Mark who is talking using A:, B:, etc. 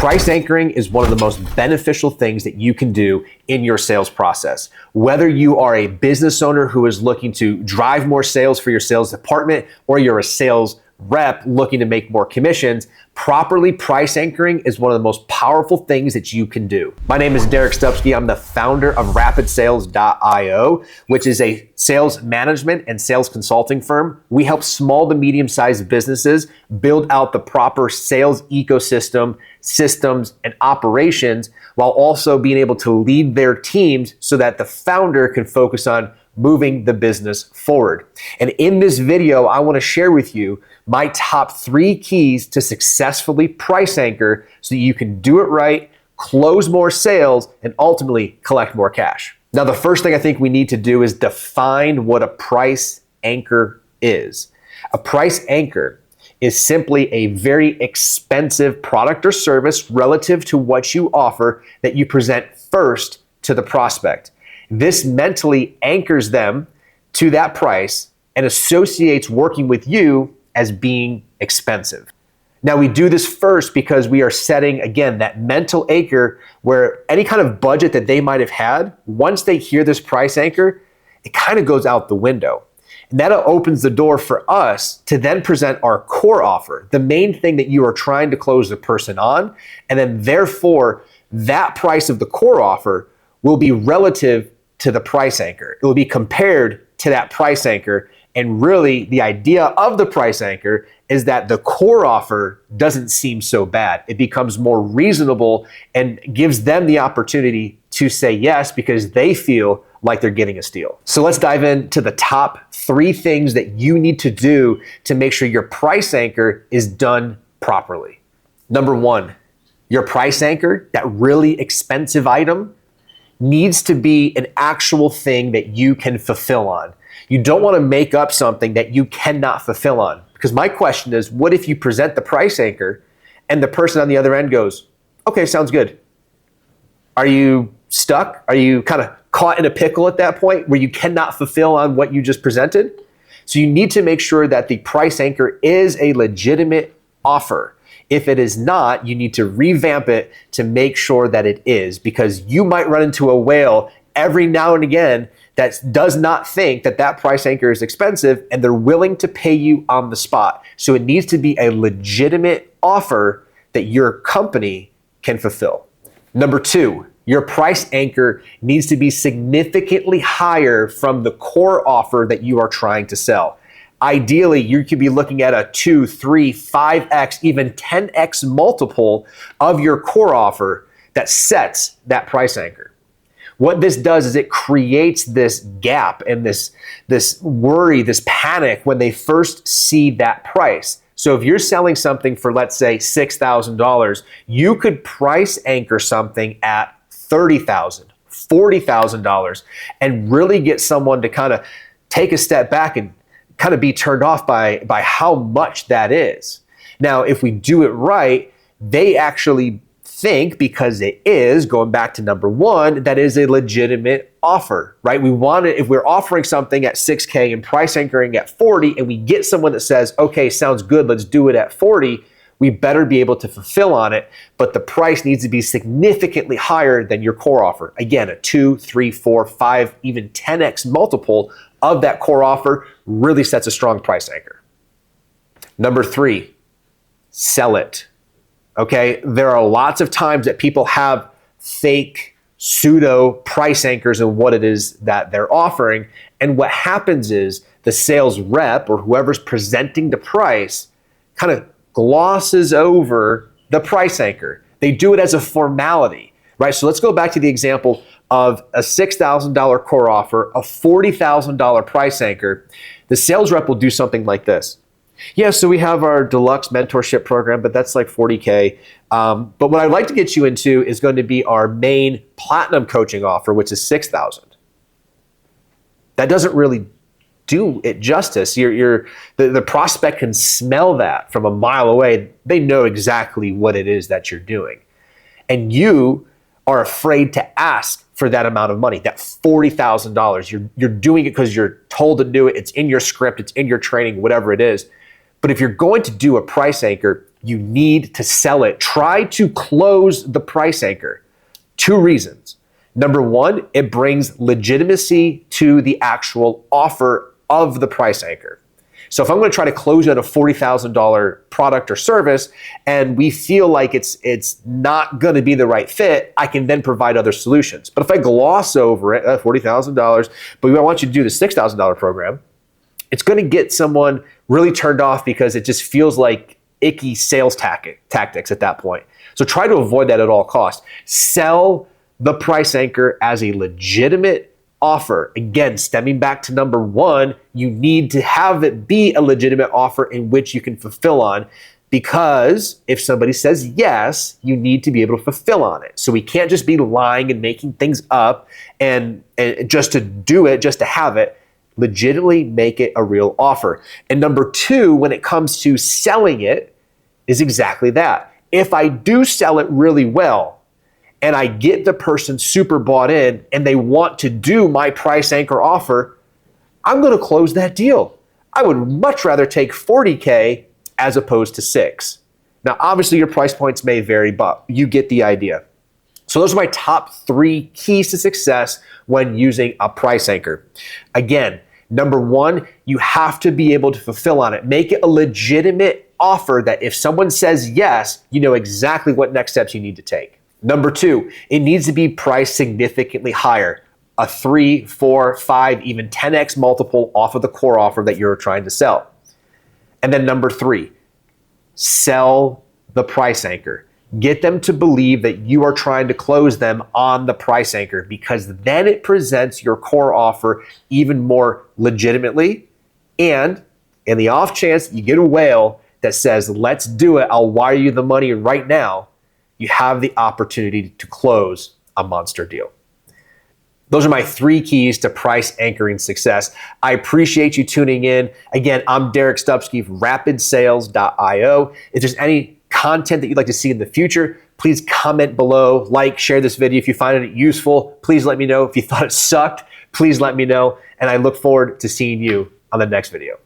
A: Price anchoring is one of the most beneficial things that you can do in your sales process. Whether you are a business owner who is looking to drive more sales for your sales department, or you're a sales rep looking to make more commissions, properly price anchoring is one of the most powerful things that you can do. My name is Derek Stupski. I'm the founder of RapidSales.io, which is a sales management and sales consulting firm. We help small to medium-sized businesses build out the proper sales ecosystem, systems, and operations, while also being able to lead their teams so that the founder can focus on moving the business forward. And in this video, I want to share with you my top 3 keys to successfully price anchor so that you can do it right, close more sales, and ultimately collect more cash. Now, the first thing I think we need to do is define what a price anchor is. A price anchor is simply a very expensive product or service relative to what you offer that you present first to the prospect. This mentally anchors them to that price and associates working with you as being expensive. Now, we do this first because we are setting, again, that mental anchor where any kind of budget that they might have had, once they hear this price anchor, it kind of goes out the window. And that opens the door for us to then present our core offer, the main thing that you are trying to close the person on. And then therefore, that price of the core offer will be relative to the price anchor. It will be compared to that price anchor. And really, the idea of the price anchor is that the core offer doesn't seem so bad. It becomes more reasonable and gives them the opportunity to say yes because they feel like they're getting a steal. So let's dive into the top 3 things that you need to do to make sure your price anchor is done properly. Number 1, your price anchor, that really expensive item, needs to be an actual thing that you can fulfill on. You don't want to make up something that you cannot fulfill on. Because my question is, what if you present the price anchor and the person on the other end goes, okay, sounds good. Are you stuck? Are you kind of caught in a pickle at that point where you cannot fulfill on what you just presented? So you need to make sure that the price anchor is a legitimate offer. If it is not, you need to revamp it to make sure that it is, because you might run into a whale every now and again that does not think that that price anchor is expensive and they're willing to pay you on the spot. So it needs to be a legitimate offer that your company can fulfill. Number 2, your price anchor needs to be significantly higher from the core offer that you are trying to sell. Ideally, you could be looking at a 2, 3, 5x, even 10x multiple of your core offer that sets that price anchor. What this does is it creates this gap and this worry, this panic when they first see that price. So if you're selling something for, let's say, $6,000, you could price anchor something at $30,000, $40,000 and really get someone to kind of take a step back and kind of be turned off by how much that is. Now, if we do it right, they actually think, because it is, going back to number 1, that is a legitimate offer, right? We want it, if we're offering something at 6K and price anchoring at 40, and we get someone that says, okay, sounds good, let's do it at 40, we better be able to fulfill on it, but the price needs to be significantly higher than your core offer. Again, a 2, 3, 4, 5, even 10x multiple of that core offer really sets a strong price anchor. Number 3, sell it. Okay, there are lots of times that people have fake pseudo price anchors in what it is that they're offering. And what happens is the sales rep or whoever's presenting the price kind of glosses over the price anchor. They do it as a formality, right? So let's go back to the example of a $6,000 core offer, a $40,000 price anchor. The sales rep will do something like this. Yeah, so we have our deluxe mentorship program, but that's like $40K. But what I'd like to get you into is going to be our main platinum coaching offer, which is $6,000. That doesn't really do it justice. The prospect can smell that from a mile away. They know exactly what it is that you're doing. And you are afraid to ask for that amount of money, that $40,000. You're doing it because you're told to do it. It's in your script. It's in your training, whatever it is. But if you're going to do a price anchor, You need to sell it. Try to close the price anchor. 2 reasons. Number 1, it brings legitimacy to the actual offer of the price anchor. So if I'm going to try to close on a $40,000 product or service and we feel like it's not going to be the right fit, I can then provide other solutions. But if I gloss over it, $40,000, but we want you to do the $6,000 program, it's going to get someone really turned off because it just feels like icky sales tactics at that point. So try to avoid that at all costs. Sell the price anchor as a legitimate offer. Again, stemming back to number 1, you need to have it be a legitimate offer in which you can fulfill on, because if somebody says yes, you need to be able to fulfill on it. So we can't just be lying and making things up and just to do it, just to have it. Legitimately make it a real offer. And number 2, when it comes to selling it, is exactly that. If I do sell it really well, and I get the person super bought in and they want to do my price anchor offer, I'm going to close that deal. I would much rather take $40K as opposed to $6. Now, obviously your price points may vary, but you get the idea. So those are my top 3 keys to success when using a price anchor. Again, number 1, you have to be able to fulfill on it. Make it a legitimate offer that if someone says yes, you know exactly what next steps you need to take. Number 2, it needs to be priced significantly higher, a 3, 4, 5, even 10x multiple off of the core offer that you're trying to sell. And then number 3, sell the price anchor. Get them to believe that you are trying to close them on the price anchor, because then it presents your core offer even more legitimately. And in the off chance you get a whale that says, let's do it, I'll wire you the money right now, you have the opportunity to close a monster deal. Those are my 3 keys to price anchoring success. I appreciate you tuning in. Again, I'm Derek Stupski from rapidsales.io. If there's any content that you'd like to see in the future, please comment below, like, share this video. If you find it useful, please let me know. If you thought it sucked, please let me know. And I look forward to seeing you on the next video.